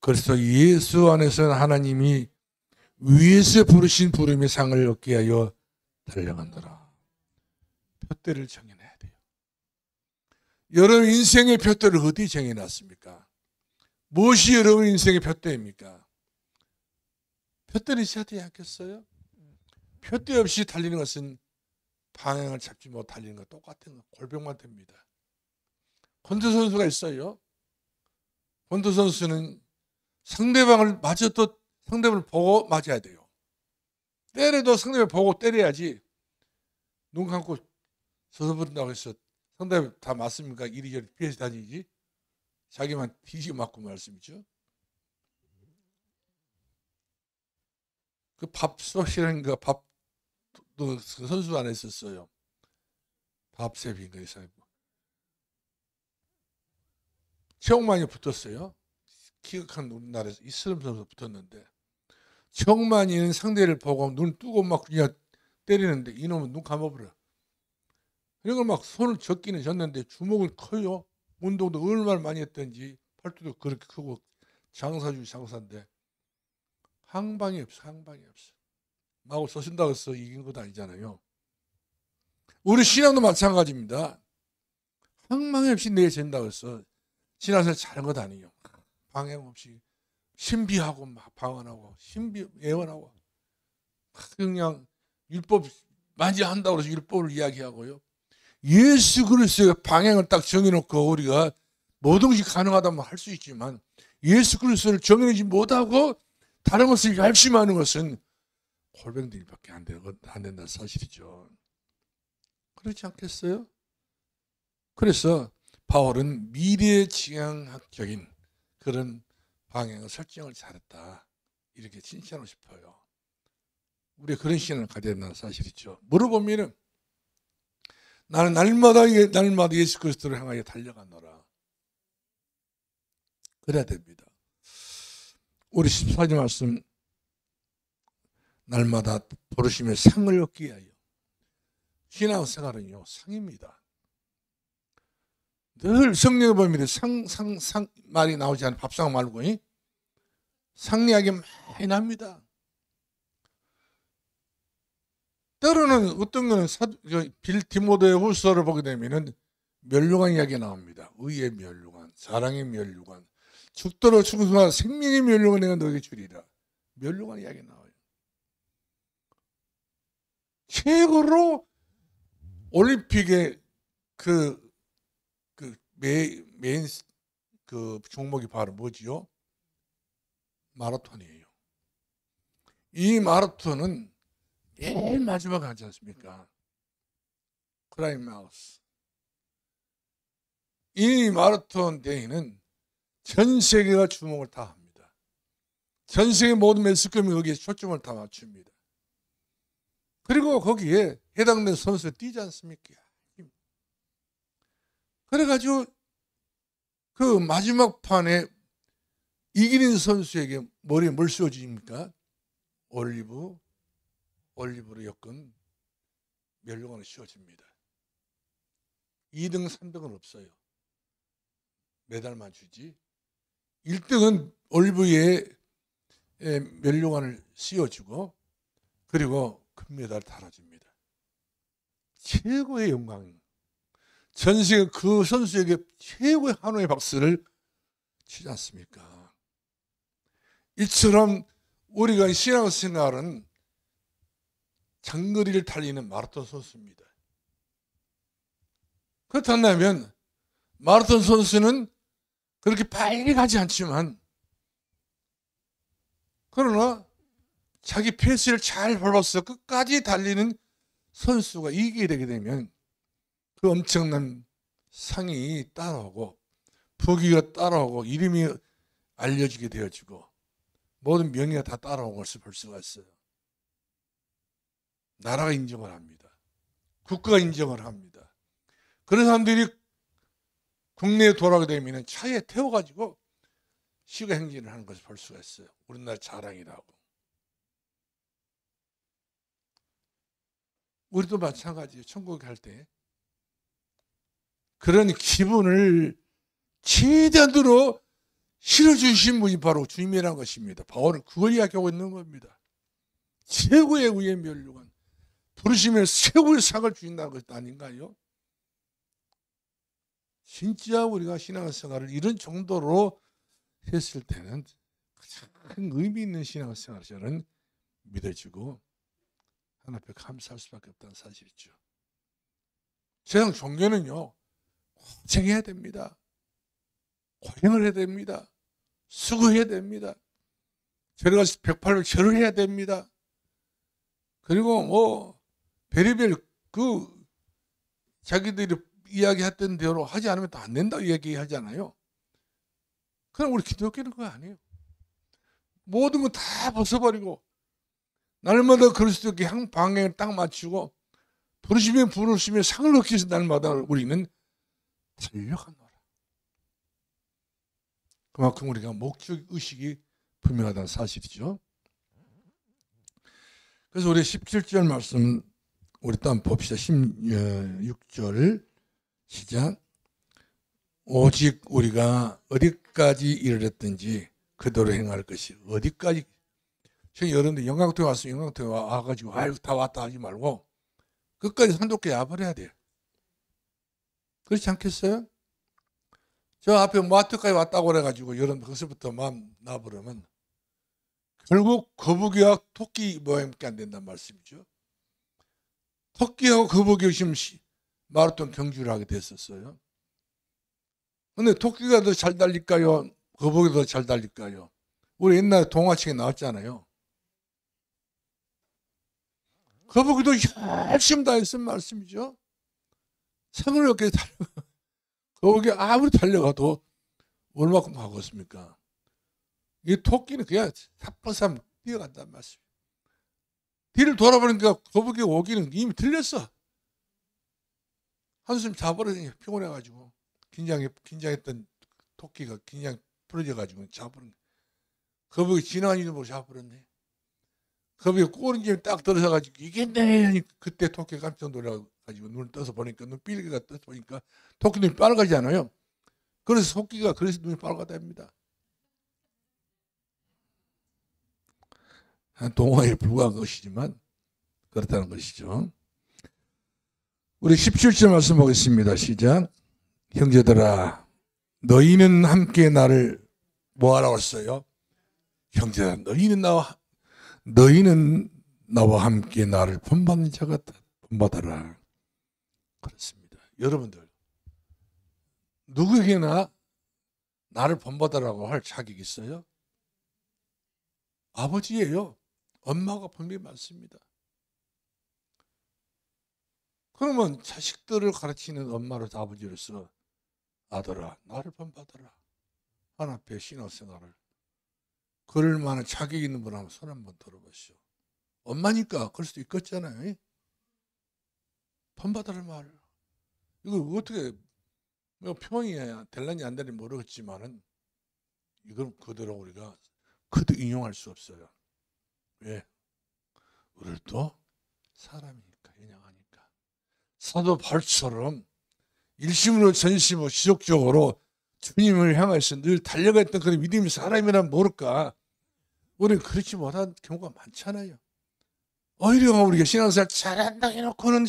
그리스도 예수 안에서는 하나님이 위에서 부르신 부름의 상을 얻게 하여 달려간다라. 푯대를 정해놔야 돼요. 여러분 인생의 푯대를 어디 정해놨습니까? 무엇이 여러분 인생의 푯대입니까? 푯대는 있어야 되지 않겠어요? 푯대 없이 달리는 것은 방향을 잡지 못 달리는 것 똑같은 거 골병만 됩니다. 권투 선수가 있어요. 권투 선수는 상대방을 맞아도 상대방을 보고 맞아야 돼요. 때려도 상대방을 보고 때려야지. 눈 감고 서서 부른다고 해서 상대방 다 맞습니까? 이리저리 피해서 다니지. 자기만 뒤지게 맞고 말씀이죠. 그 밥솥이라는 밥도 선수 안에 있었어요. 밥셉인가 이상. 최홍만이 붙었어요. 키가 큰 우리나라에서 이슬람 선수 붙었는데 최홍만이는 상대를 보고 눈 뜨고 막 그냥 때리는데 이놈은 눈 감아버려. 이런 걸 막 손을 젓기는 졌는데 주먹은 커요. 운동도 얼마나 많이 했던지 팔뚝도 그렇게 크고 장사 중에 장사인데 항방이 없어. 항방이 없어. 마구 쏘신다고 해서 이긴 것도 아니잖아요. 우리 신앙도 마찬가지입니다. 항방이 없이 내전다고 해서 신앙생활 잘한 것 아니에요. 방향 없이 신비하고 막 방언하고 신비 예언하고 그냥 율법 많이 한다고 해서 율법을 이야기하고요. 예수 그리스도의 방향을 딱 정해놓고 우리가 뭐든지 가능하다면 할 수 있지만 예수 그리스도를 정해내지 못하고 다른 것을 열심히 하는 것은 골뱅들이밖에 안 된다는 사실이죠. 그렇지 않겠어요? 그래서 바울은 미래지향학적인 그런 방향을 설정을 잘했다. 이렇게 칭찬하고 싶어요. 우리가 그런 시간을 가져야 된다는 사실이죠. 물어보면은 나는 날마다 예수 그리스도를 향하여 달려가노라. 그래야 됩니다. 우리 14절 말씀 날마다 부르심의 상을 얻기 위하여. 신앙생활은요 상입니다. 늘 성경에 보면 상 말이 나오지 않아요. 밥상 말고 상 이야기 많이 납니다. 때로는 어떤 거는 디모데 후서를 보게 되면은 멸류관 이야기가 나옵니다. 의의 멸류관, 사랑의 멸류관, 죽도록 충성한 생명의 멸류관 내가 너에게 주리라. 멸류관 이야기 나와요. 최고로 올림픽의 메인 종목이 바로 뭐지요? 마라톤이에요. 이 마라톤은 제일 마지막에 하지 않습니까? 클라이막스. 이 마라톤 대회는 전 세계가 주목을 다 합니다. 전 세계 모든 매스컴이 거기에 초점을 다 맞춥니다. 그리고 거기에 해당된 선수가 뛰지 않습니까? 그래가지고 그 마지막 판에 이기는 선수에게 머리에 뭘 씌워줍니까? 올리브로 엮은 면류관을 씌워줍니다. 2등, 3등은 없어요. 메달만 주지. 1등은 올리브유에 면류관을 씌워주고 그리고 금메달 달아줍니다. 최고의 영광. 전 세계 그 선수에게 최고의 한호의 박수를 치지 않습니까? 이처럼 우리가 신앙생활은 장거리를 달리는 마라톤 선수입니다. 그렇다면 마라톤 선수는 그렇게 빨리 가지 않지만 그러나 자기 페이스를 잘 밟아서 끝까지 달리는 선수가 이기게 되게 되면 그 엄청난 상이 따라오고 부귀가 따라오고 이름이 알려지게 되어지고 모든 명예가 다 따라오는 것을 볼 수가 있어요. 나라가 인정을 합니다. 국가가 인정을 합니다. 그런 사람들이 국내에 돌아오게 되면 차에 태워가지고 시가 행진을 하는 것을 볼 수가 있어요. 우리나라 자랑이라고. 우리도 마찬가지예요. 천국에 갈 때 그런 기분을 최대한으로 실어주신 분이 바로 주님이라는 것입니다. 바울은 그걸 이야기하고 있는 겁니다. 최고의 의의 면류관, 부르시면 최고의 상을 주신다는 것 아닌가요? 진짜 우리가 신앙생활을 이런 정도로 했을 때는 큰 의미 있는 신앙생활을 저는 믿어지고 하나님 앞에 감사할 수밖에 없다는 사실이죠. 세상 종교는요, 고생해야 됩니다. 고행을 해야 됩니다. 수고해야 됩니다. 절에 가서 108일 절을 해야 됩니다. 그리고 뭐 별의별 그 자기들이 이야기했던 대로 하지 않으면 또 안 된다고 얘기하잖아요. 그럼 우리 기독교는 그거 아니에요. 모든 거 다 벗어버리고 날마다 그리스도께 향 방향을 딱 맞추고 부르시면 상을 얻기 위해서 날마다 우리는 달려가노라. 그만큼 우리가 목적의식이 분명하다는 사실이죠. 그래서 우리 17절 말씀 우리 또 한번 봅시다. 16절 시작. 오직 우리가 어디까지 이르렀든지 그대로 행할 것이. 어디까지. 지금 여러분들 영광도에 왔어요. 영광도에 와가지고 아유 다 왔다 하지 말고 끝까지 산독에 와버려야 돼요. 그렇지 않겠어요? 저 앞에 마트까지 왔다고 그래가지고 여러분 거기서부터 마음 나버리면 결국 거북이와 토끼 모양밖에 안 된다는 말씀이죠. 토끼하고 거북이 지금 마라톤 경주를 하게 됐었어요. 근데 토끼가 더 잘 달릴까요? 거북이가 더 잘 달릴까요? 우리 옛날에 동화책에 나왔잖아요. 거북이도 열심히 다했은 말씀이죠. 상을 얻게 달려. 거북이 아무리 달려가도 얼마큼 가겠습니까? 이 토끼는 그냥 삽버삼 뛰어간단 말씀이에요. 뒤를 돌아보니까 거북이 오기는 이미 들렸어. 한숨 자버리니 피곤해가지고 긴장했던 토끼가 긴장 풀어져가지고 자버린. 거북이 지나가지도 모르고 자버렸네. 거북이 꼬리집에 딱 들어서가지고 이겠네. 그때 토끼가 깜짝 놀라가지고 눈을 떠서 보니까 눈빌개가 떠서 보니까 토끼 눈이 빨갛지 않아요. 그래서 토끼가 그래서 눈이 빨갛답니다. 동화에 불과한 것이지만 그렇다는 것이죠. 우리 17절 말씀 보겠습니다. 시작. 형제들아 너희는 함께 나를 뭐하라고 했어요? 형제들아 너희는 나와 함께 나를 본받는 자가 본받아라. 그렇습니다. 여러분들 누구에게나 나를 본받아라고 할 자격이 있어요? 아버지예요. 엄마가 분명히 많습니다. 그러면 자식들을 가르치는 엄마로서 아버지로서 아들아 나를 본받아라. 하나님 앞에 신앙생활을 그럴 만한 자격이 있는 분 한번 손 한번 들어보시오. 엄마니까 그럴 수도 있겠잖아요. 본받아라 말. 이거 어떻게 표현이 될런지 안 될는지 모르겠지만은 이건 그대로 우리가 그도 인용할 수 없어요. 왜? 우리도 사람이니까, 인양하니까. 사도 바울처럼 일심으로 전심으로 지속적으로 주님을 향해서 늘 달려갔던 그런 믿음의 사람이란 모를까? 우리는 그렇지 못한 경우가 많잖아요. 오히려 우리가 신앙생활 잘한다고 해놓고는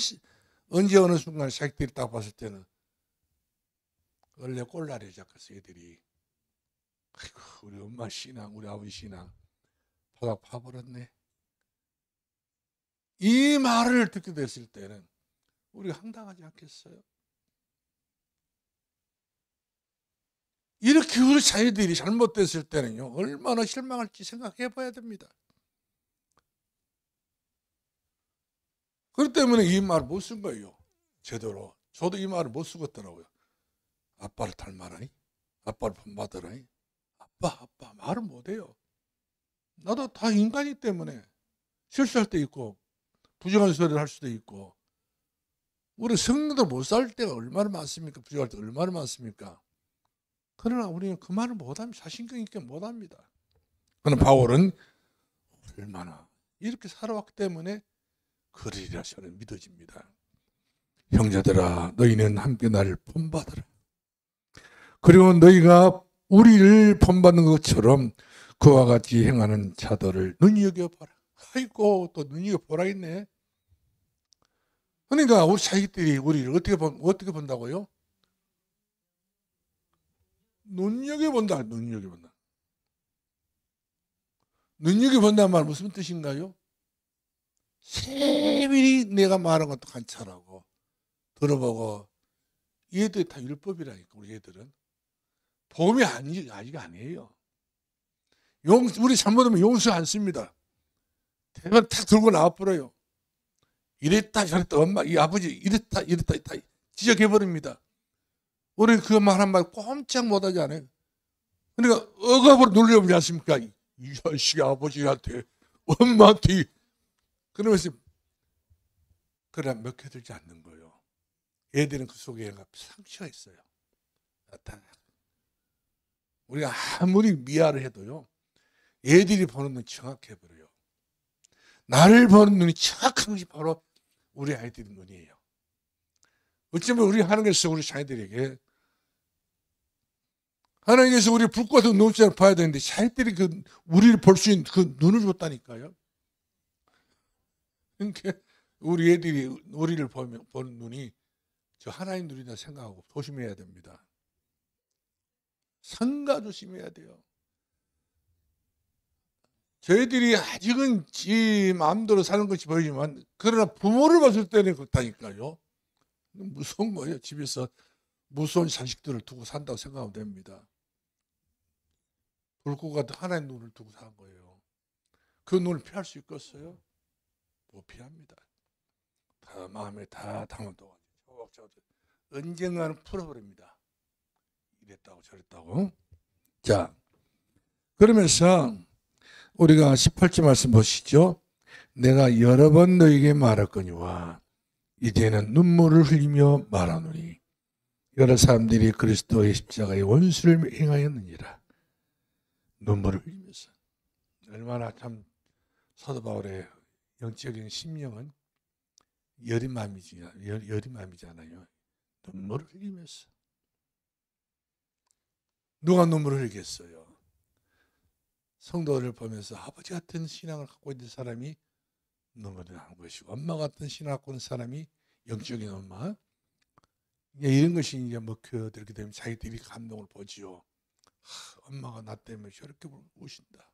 언제 어느 순간 자기들이 딱 봤을 때는 원래 꼴라리 잡았어 애들이. 아이고 우리 엄마 신앙 우리 아버지 신앙 바닥 파버렸네. 이 말을 듣게 됐을 때는 우리가 황당하지 않겠어요? 이렇게 우리 자녀들이 잘못됐을 때는요 얼마나 실망할지 생각해 봐야 됩니다. 그렇기 때문에 이 말을 못 쓴 거예요. 제대로. 저도 이 말을 못 쓰겠더라고요. 아빠를 닮아라니? 아빠를 본받으라니? 아빠 말을 못해요. 나도 다 인간이기 때문에 실수할 때 있고 부정한 소리를 할 수도 있고 우리 성령도 못 살 때가 얼마나 많습니까? 부정할 때 얼마나 많습니까? 그러나 우리는 그 말을 못합니다. 자신감 있게 못합니다. 그러나 바울은 얼마나 이렇게 살아왔기 때문에 그러리라 저는 믿어집니다. 형제들아 너희는 함께 나를 본받으라. 그리고 너희가 우리를 본받는 것처럼 그와 같이 행하는 자들을 눈여겨봐라. 아이고 또 눈여겨보라 했네. 그러니까 우리 자식들이 우리를 어떻게 본다고요? 눈여겨본다. 눈여겨본다. 눈여겨본다는 말 무슨 뜻인가요? 세밀히 내가 말한 것도 관찰하고 들어보고 얘들이 다 율법이라니까 우리 애들은. 복음이 아직 아니에요. 우리 잘못하면 용서 안 씁니다. 대만 탁 들고 나와버려요. 이랬다 저랬다 엄마 이 아버지 이랬다 다 지적해버립니다. 우리 그 말 한마디 꼼짝 못하지 않아요. 그러니까 억압으로 놀려보지 않습니까? 이 자식이 아버지한테 엄마한테 그러면서 그래 먹혀들지 않는 거예요. 애들은 그 속에 상처가 있어요. 우리가 아무리 미화를 해도요. 애들이 보는 눈이 정확해버려요. 나를 보는 눈이 정확한 것이 바로 우리 아이들의 눈이에요. 어쩌면 우리 하나님께서 우리 자녀들에게 하나님께서 우리 불과 더 높지 봐야 되는데 자녀들이 우리를 볼 수 있는 그 눈을 줬다니까요. 그러니까 우리 애들이 우리를 보는 눈이 저 하나님 눈이다 생각하고 조심해야 됩니다. 상가 조심해야 돼요. 저희들이 아직은 지 마음대로 사는 것이 보이지만 그러나 부모를 봤을 때는 그렇다니까요. 무서운 거예요. 집에서 무서운 자식들을 두고 산다고 생각하면 됩니다. 불꽃 같은 하나의 눈을 두고 사는 거예요. 그 눈을 피할 수 있겠어요? 못 피합니다. 다 마음에 다 담아둬가지고 언젠가는 풀어버립니다. 이랬다고 저랬다고. 자, 그러면서 우리가 18절 말씀 보시죠. 내가 여러 번 너에게 말했거니와 이제는 눈물을 흘리며 말하노니 여러 사람들이 그리스도의 십자가의 원수를 행하였느니라. 눈물을 흘리면서 얼마나 참 사도 바울의 영적인 심령은 여린 마음이잖아요. 눈물을 흘리면서 누가 눈물을 흘리겠어요? 성도를 보면서 아버지 같은 신앙을 갖고 있는 사람이 눈물을 하는 것이고 엄마 같은 신앙을 갖고 있는 사람이 영적인 엄마 이런 것이 이제 먹혀들게 되면 자기들이 감동을 보지요. 엄마가 나 때문에 저렇게 우신다.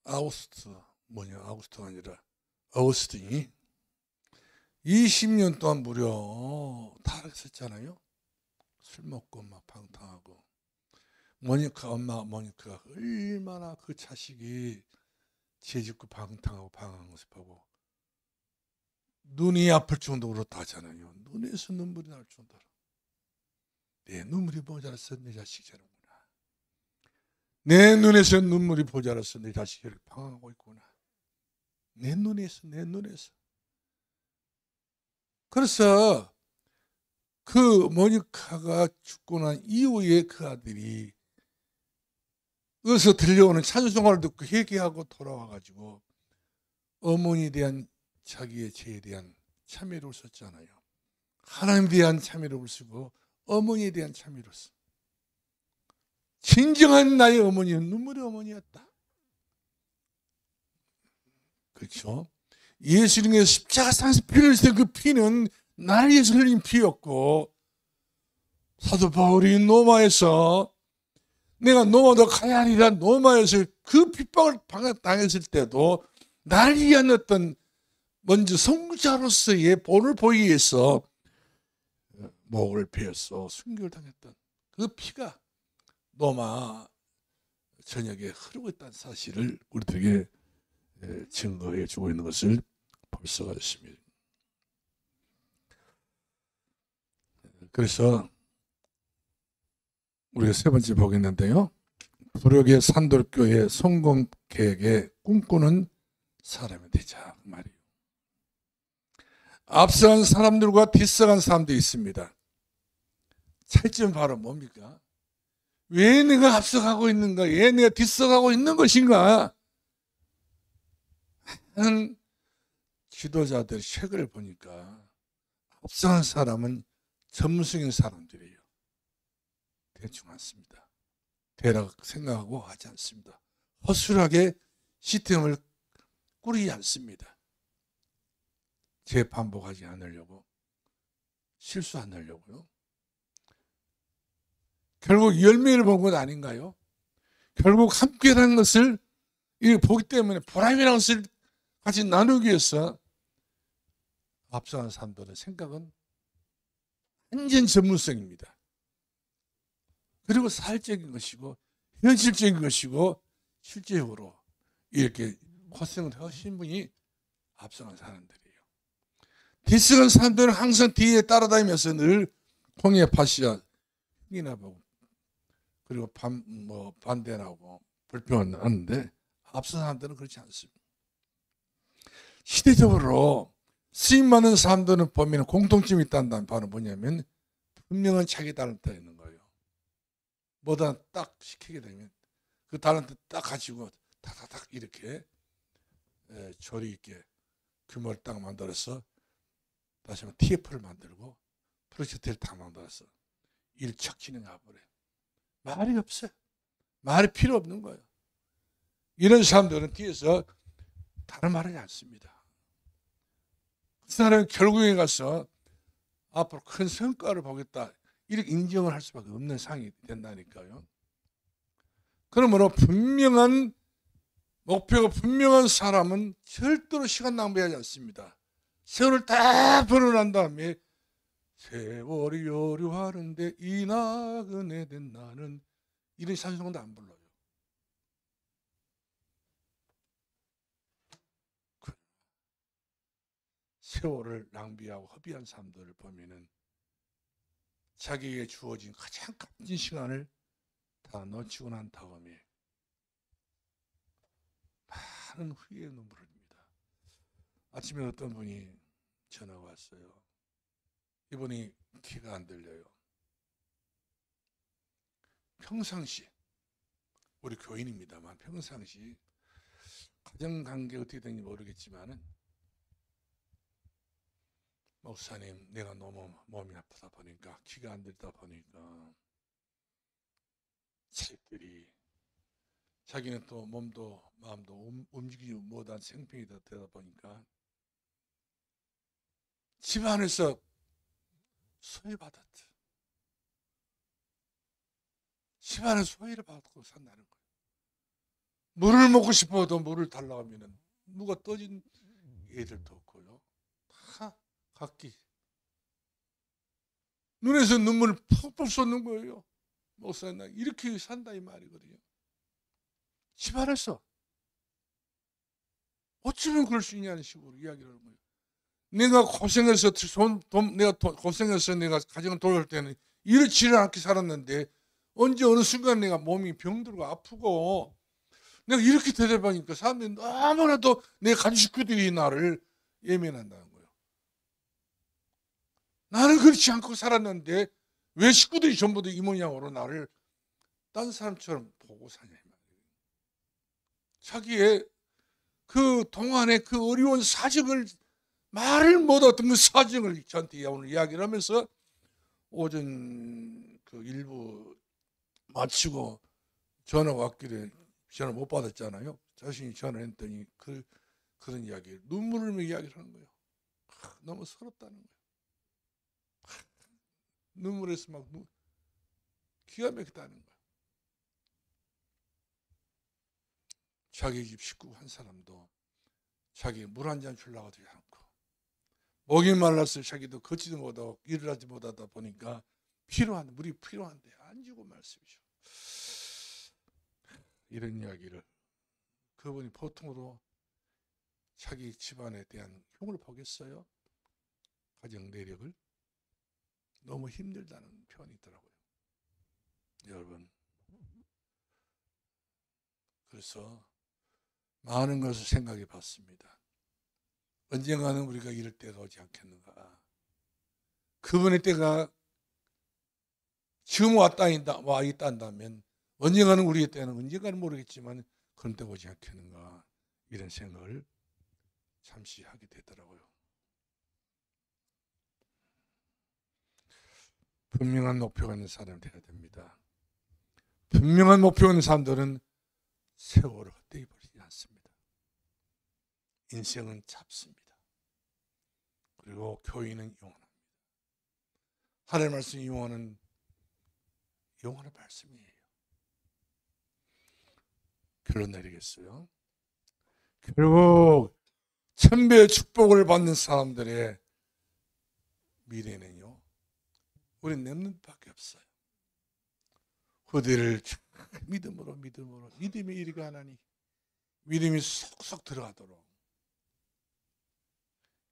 아우구스트가 아니라 어거스틴이 20년 동안 무려 타락했었잖아요. 술 먹고 막 방탕하고 엄마 모니카가 얼마나 그 자식이 죄짓고 방탕하고 방황한 것을 보고 눈이 아플 정도로 그렇다잖아요. 눈에서 눈물이 날 정도로 내 눈물이 모자라서 내 자식이 저런구나. 내 눈에서 눈물이 모자라서 내 자식이 이렇게 방황하고 있구나. 내 눈에서 그래서 그 모니카가 죽고 난 이후에 그 아들이 어디서 들려오는 찬송가를 듣고 회개하고 돌아와가지고 어머니에 대한 자기의 죄에 대한 참회를 썼잖아요. 하나님에 대한 참회를 쓰고 어머니에 대한 참회를 써. 진정한 나의 어머니는 눈물의 어머니였다. 그렇죠? 예수님의 십자가상에서 피를 흘린 그 피는 나를 위해서 흘린 피였고, 사도 바울이 로마에서 내가 로마로 가야 하리라 로마에서 그 핍박을 당했을 때도 나를 위한 어떤 먼저 선구자로서의 본을 보이기 위해서 목을 베어서 순교를 당했던 그 피가 로마 전역에 흐르고 있다는 사실을 우리들에게 증거해 주고 있는 것을 볼 수가 있습니다. 그래서 우리가 세 번째 보겠는데요. 부력의 산돌교회 성공 계획에 꿈꾸는 사람이 되자 그 말이에요. 앞서간 사람들과 뒤서간 사람들이 있습니다. 차이점은 바로 뭡니까? 왜 내가 앞서가고 있는가? 왜 내가 뒤서가고 있는 것인가? 하는 지도자들의 책을 보니까 앞서간 사람은 전문성인 사람들이에요. 대충 않습니다. 대략 생각하고 하지 않습니다. 허술하게 시스템을 꾸리지 않습니다. 재반복하지 않으려고, 실수 안 하려고요. 결국 열매를 본 것 아닌가요? 결국 함께라는 것을 보기 때문에 보람이라는 것을 같이 나누기 위해서 앞서간 사람들의 생각은 완전 전문성입니다. 그리고 사회적인 것이고 현실적인 것이고 실제적으로 이렇게 고생을 하신 분이 앞서간 사람들이에요. 뒤서간 사람들은 항상 뒤에 따라다니면서 늘 홍해 파시아 흑이나 보고 그리고 반대하고 불평을 하는데 앞선 사람들은 그렇지 않습니다. 시대적으로 수입 많은 사람들은 보면 공통점이 있다는 바로 뭐냐면 분명한 자기 달란트가 있는 거예요. 뭐다 딱 시키게 되면 그 달란트 딱 가지고 탁탁탁 이렇게 조리 있게 규모를 딱 만들어서 다시 한번 TF를 만들고 프로젝트를 딱 만들어서 일 척 진행해버려요. 말이 없어요. 말이 필요 없는 거예요. 이런 사람들은 뒤에서 다른 말하지 않습니다. 그 사람은 결국에 가서 앞으로 큰 성과를 보겠다 이렇게 인정을 할 수밖에 없는 상황이 된다니까요. 그러므로 분명한 목표가 분명한 사람은 절대로 시간 낭비하지 않습니다. 세월을 다 벌어난 다음에 세월이 여류하는데 이 나그네 된 나는 이런 찬송도 안 불러요. 세월을 낭비하고 허비한 사람들을 보면은 자기에게 주어진 가장 값진 시간을 다 놓치고 난 다음에 많은 후회의 눈물을 흘립니다. 아침에 어떤 분이 전화가 왔어요. 이분이 귀가 안 들려요. 평상시 우리 교인입니다만 평상시 가정관계 어떻게 되는지 모르겠지만은 목사님 내가 너무 몸이 아프다 보니까 귀가 안 들다 보니까 자식들이 자기는 또 몸도 마음도 움직이지 못한 생명이 되다 보니까 집안에서 소외받았다. 집안에 소외를 받고 산다는 거예요. 물을 먹고 싶어도 물을 달라고 하면은 누가 떠진 애들도 없고요. 다 각기 눈에서 눈물을 푹푹 쏟는 거예요. 목사님 나 이렇게 산다 이 말이거든요. 집안에서 어쩌면 그럴 수 있냐는 식으로 이야기를 하는 거예요. 내가 고생해서 고생해서 내가 가정을 돌볼 때는 이렇지를 않게 살았는데 언제 어느 순간 내가 몸이 병들고 아프고 내가 이렇게 대답하니까 사람들이 너무나도 내 가족 식구들이 나를 예민한다는 거예요. 나는 그렇지 않고 살았는데 왜 식구들이 전부 다 이 모양으로 나를 딴 사람처럼 보고 사냐 이 말이에요. 자기의 그 동안의 그 어려운 사정을 말을 못했던 그 사정을 저한테 오늘 이야기를 하면서 오전 그 일부 마치고 전화가 왔길래 전화 못 받았잖아요. 자신이 전화했더니 그런 이야기를 눈물을 흘리며 이야기를 하는 거예요. 너무 서럽다는 거예요. 눈물에서 막 기가 막히다는 거예요. 자기 집 식구 한 사람도 자기 물 한 잔 주려고 하지 않고 목이 말라서 자기도 걷지도 못하고 일을 하지 못하다 보니까 물이 필요한데 안 주고 말씀이죠. 이런 이야기를 그분이 보통으로 자기 집안에 대한 흉을 보겠어요? 가정 내력을 너무 힘들다는 표현이 있더라고요. 여러분, 그래서 많은 것을 생각해 봤습니다. 언젠가는 우리가 이럴 때가 오지 않겠는가. 그분의 때가 지금 와 있다면 언젠가는 우리의 때는 언젠가는 모르겠지만 그런 때가 오지 않겠는가. 이런 생각을 잠시 하게 되더라고요. 분명한 목표가 있는 사람이 되어야 됩니다. 분명한 목표가 있는 사람들은 세월을 헛되이 버리지 않습니다. 인생은 짧습니다. 그리고 교회는 영원합니다. 하나님의 말씀이 영원한 말씀이에요. 결론 내리겠어요. 결국 천배의 축복을 받는 사람들의 미래는요, 우리는 렘넌트밖에 없어요. 그들을 믿음으로 믿음의 일이가 하나니 믿음이 쏙쏙 들어가도록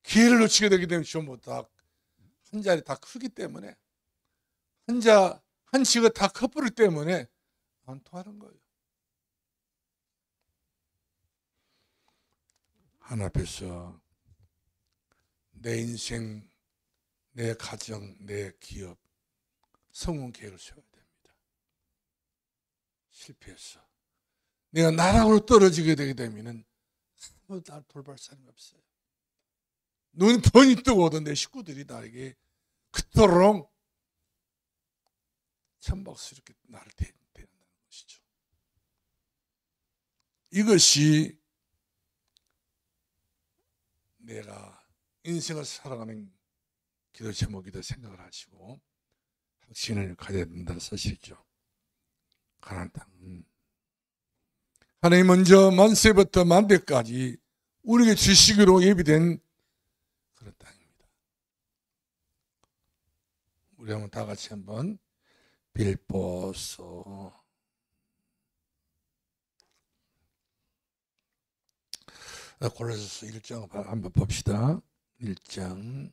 기회를 놓치게 되게 되면 전부 다 한 자리 다 크기 때문에 한 치가 다 커플이기 때문에 안 통하는 거예요. 하나 앞에서 내 인생, 내 가정, 내 기업 성공 계획을 세워야 됩니다. 실패해서 내가 나락으로 떨어지게 되게 되면은 아무도 날 돌볼 사람이 없어요. 눈 번이 뜨고도 내 식구들이 나에게 그토록 천박스럽게 나를 대한다는 것이죠. 이것이 내가 인생을 살아가는 기도 제목이다 생각을 하시고 확신을 가져야 된다는 사실이죠. 가나안 땅은 하나님 먼저 만세부터 만대까지 우리에게 주시기로 예비된 그런 땅입니다. 우리 한번 다 같이 한번 빌보소 골로새서 1장 한번 봅시다. 1장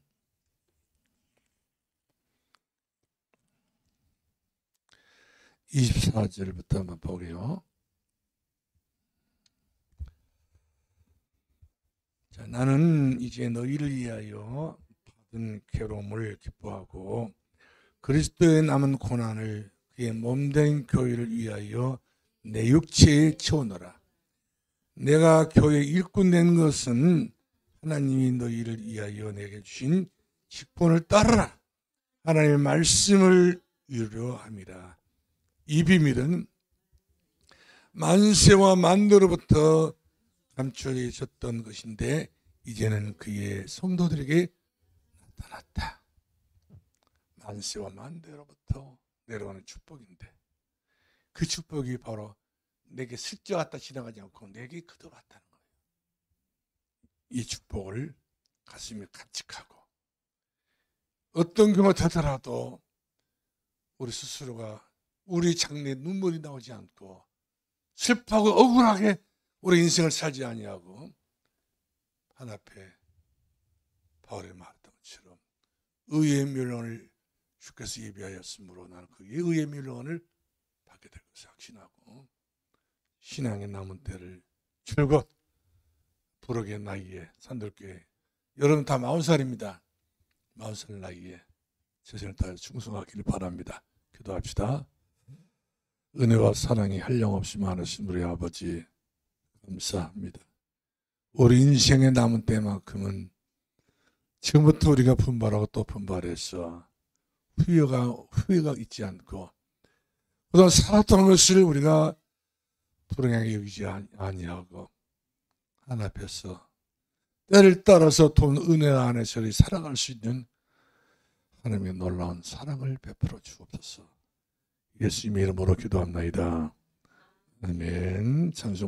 24절부터 한번 보게요. 자, 나는 이제 너희를 위하여 받은 괴로움을 기뻐하고 그리스도의 남은 고난을 그의 몸된 교회를 위하여 내 육체에 채우노라. 내가 교회 일꾼 된 것은 하나님이 너희를 위하여 내게 주신 직분을 따르라. 하나님의 말씀을 이루려 함이라. 이 비밀은 만세와 만대로부터 감춰졌던 것인데 이제는 그의 성도들에게 나타났다. 만세와 만대로부터 내려오는 축복인데 그 축복이 바로 내게 스쳐갔다 지나가지 않고 내게 그대로 왔다는 거예요. 이 축복을 가슴에 간직하고 어떤 경우가 되더라도 우리 스스로가 우리 장래에 눈물이 나오지 않고 슬퍼하고 억울하게 우리 인생을 살지 아니하고 하나 앞에 바울이 말했던 것처럼 의의 멸론을 주께서 예비하였으므로 나는 그 의의 멸론을 받게 될 것을 확신하고 신앙의 남은 때를 줄곧 부르게 나이에 산들교회 여러분 다 40살입니다. 40살 나이에 최선을 다해 충성하기를 바랍니다. 기도합시다. 은혜와 사랑이 한량없이 많으신 우리 아버지 감사합니다. 우리 인생의 남은 때만큼은 지금부터 우리가 분발하고 또 분발해서 후회가 있지 않고 그동안 살았던 것을 우리가 불행하게 여기지 아니하고 하나님 앞에서 때를 따라서 돈 은혜 안에서 살아갈 수 있는 하나님의 놀라운 사랑을 베풀어 주옵소서. 예수님의 이름으로 기도합나이다. 아멘. 찬송.